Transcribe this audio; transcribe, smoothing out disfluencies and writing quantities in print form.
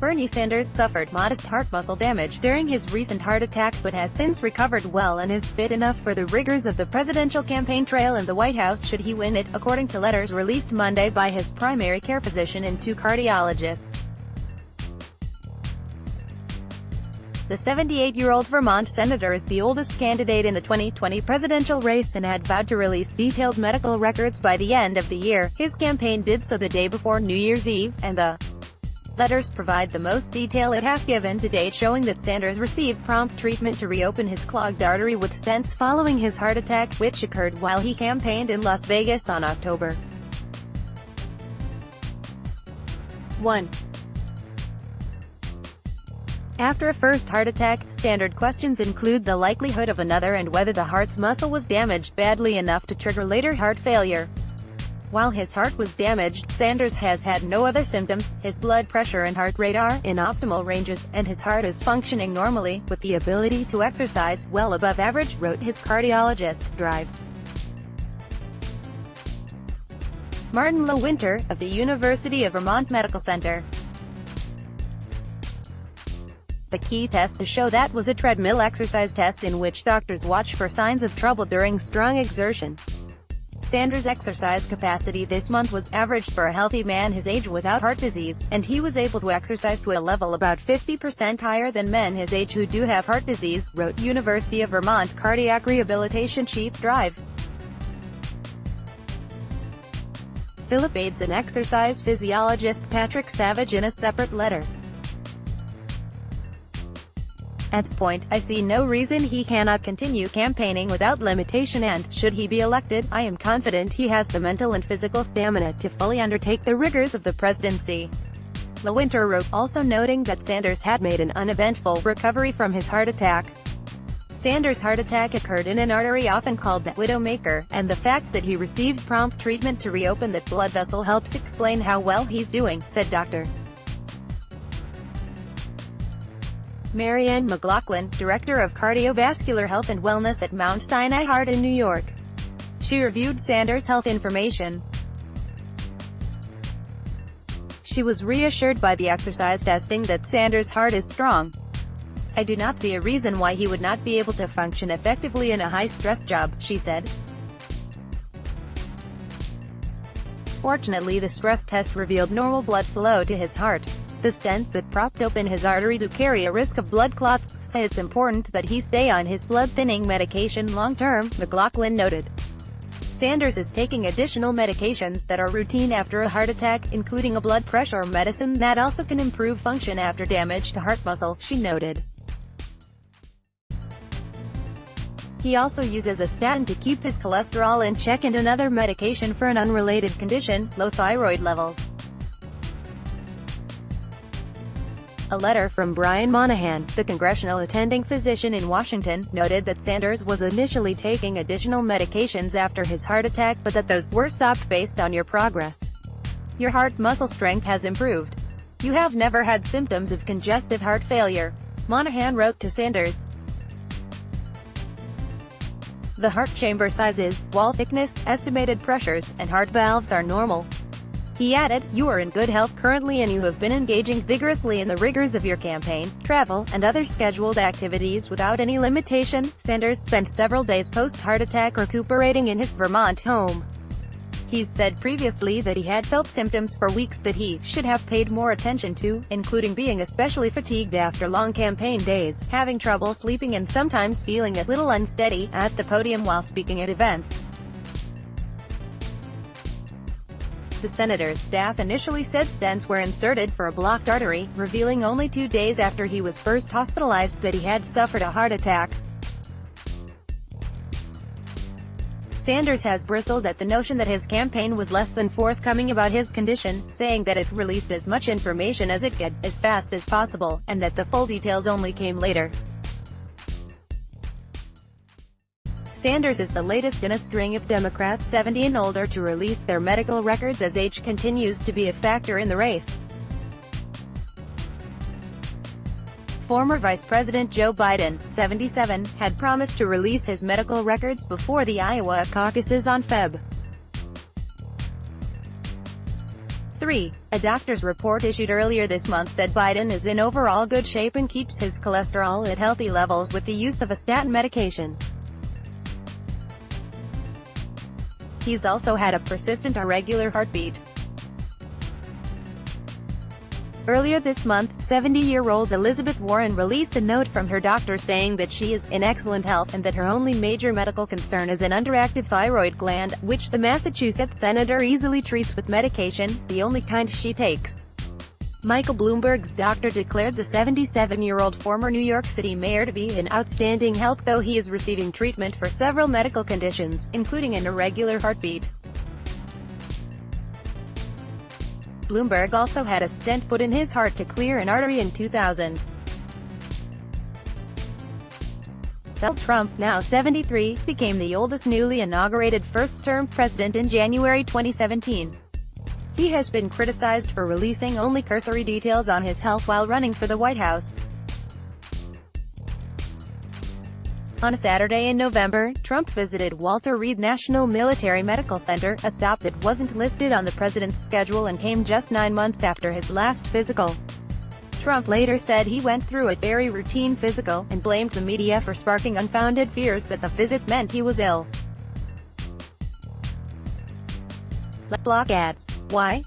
Bernie Sanders suffered modest heart muscle damage during his recent heart attack but has since recovered well and is fit enough for the rigors of the presidential campaign trail in the White House should he win it, according to letters released Monday by his primary care physician and 2 cardiologists. The 78-year-old Vermont senator is the oldest candidate in the 2020 presidential race and had vowed to release detailed medical records by the end of the year. His campaign did so the day before New Year's Eve, and the letters provide the most detail it has given to date, showing that Sanders received prompt treatment to reopen his clogged artery with stents following his heart attack, which occurred while he campaigned in Las Vegas on October 1. After a first heart attack, standard questions include the likelihood of another and whether the heart's muscle was damaged badly enough to trigger later heart failure. While his heart was damaged, Sanders has had no other symptoms. His blood pressure and heart rate are in optimal ranges, and his heart is functioning normally, with the ability to exercise well above average, wrote his cardiologist. Drive. Martin Lewinter, of the University of Vermont Medical Center. The key test to show that was a treadmill exercise test in which doctors watch for signs of trouble during strong exertion. Sanders' exercise capacity this month was average for a healthy man his age without heart disease, and he was able to exercise to a level about 50% higher than men his age who do have heart disease, wrote University of Vermont Cardiac Rehabilitation Chief. Drive. Philip aids an exercise physiologist Patrick Savage in a separate letter. At this point, I see no reason he cannot continue campaigning without limitation and, should he be elected, I am confident he has the mental and physical stamina to fully undertake the rigors of the presidency. Lewinter wrote, also noting that Sanders had made an uneventful recovery from his heart attack. Sanders' heart attack occurred in an artery often called the widowmaker, and the fact that he received prompt treatment to reopen that blood vessel helps explain how well he's doing, said Dr. Marianne McLaughlin, Director of Cardiovascular Health and Wellness at Mount Sinai Heart in New York. She reviewed Sanders' health information. She was reassured by the exercise testing that Sanders' heart is strong. I do not see a reason why he would not be able to function effectively in a high-stress job, she said. Fortunately, the stress test revealed normal blood flow to his heart. The stents that propped open his artery do carry a risk of blood clots, so it's important that he stay on his blood-thinning medication long-term, McLaughlin noted. Sanders is taking additional medications that are routine after a heart attack, including a blood pressure medicine that also can improve function after damage to heart muscle, she noted. He also uses a statin to keep his cholesterol in check and another medication for an unrelated condition, low thyroid levels. A letter from Brian Monahan, the congressional attending physician in Washington, noted that Sanders was initially taking additional medications after his heart attack but that those were stopped based on your progress. Your heart muscle strength has improved. You have never had symptoms of congestive heart failure, Monahan wrote to Sanders. The heart chamber sizes, wall thickness, estimated pressures, and heart valves are normal. He added, you are in good health currently and you have been engaging vigorously in the rigors of your campaign, travel, and other scheduled activities without any limitation. Sanders spent several days post-heart attack recuperating in his Vermont home. He's said previously that he had felt symptoms for weeks that he should have paid more attention to, including being especially fatigued after long campaign days, having trouble sleeping and sometimes feeling a little unsteady at the podium while speaking at events. The senator's staff initially said stents were inserted for a blocked artery, revealing only 2 days after he was first hospitalized that he had suffered a heart attack. Sanders has bristled at the notion that his campaign was less than forthcoming about his condition, saying that it released as much information as it could, as fast as possible, and that the full details only came later. Sanders is the latest in a string of Democrats 70 and older to release their medical records as age continues to be a factor in the race. Former Vice President Joe Biden, 77, had promised to release his medical records before the Iowa caucuses on Feb. 3. A doctor's report issued earlier this month said Biden is in overall good shape and keeps his cholesterol at healthy levels with the use of a statin medication. He's also had a persistent irregular heartbeat. Earlier this month, 70-year-old Elizabeth Warren released a note from her doctor saying that she is in excellent health and that her only major medical concern is an underactive thyroid gland, which the Massachusetts senator easily treats with medication, the only kind she takes. Michael Bloomberg's doctor declared the 77-year-old former New York City mayor to be in outstanding health, though he is receiving treatment for several medical conditions, including an irregular heartbeat. Bloomberg also had a stent put in his heart to clear an artery in 2000. Donald Trump, now 73, became the oldest newly inaugurated first-term president in January 2017. He has been criticized for releasing only cursory details on his health while running for the White House. On a Saturday in November, Trump visited Walter Reed National Military Medical Center, a stop that wasn't listed on the president's schedule and came just 9 months after his last physical. Trump later said he went through a very routine physical, and blamed the media for sparking unfounded fears that the visit meant he was ill. Let's block ads. Why?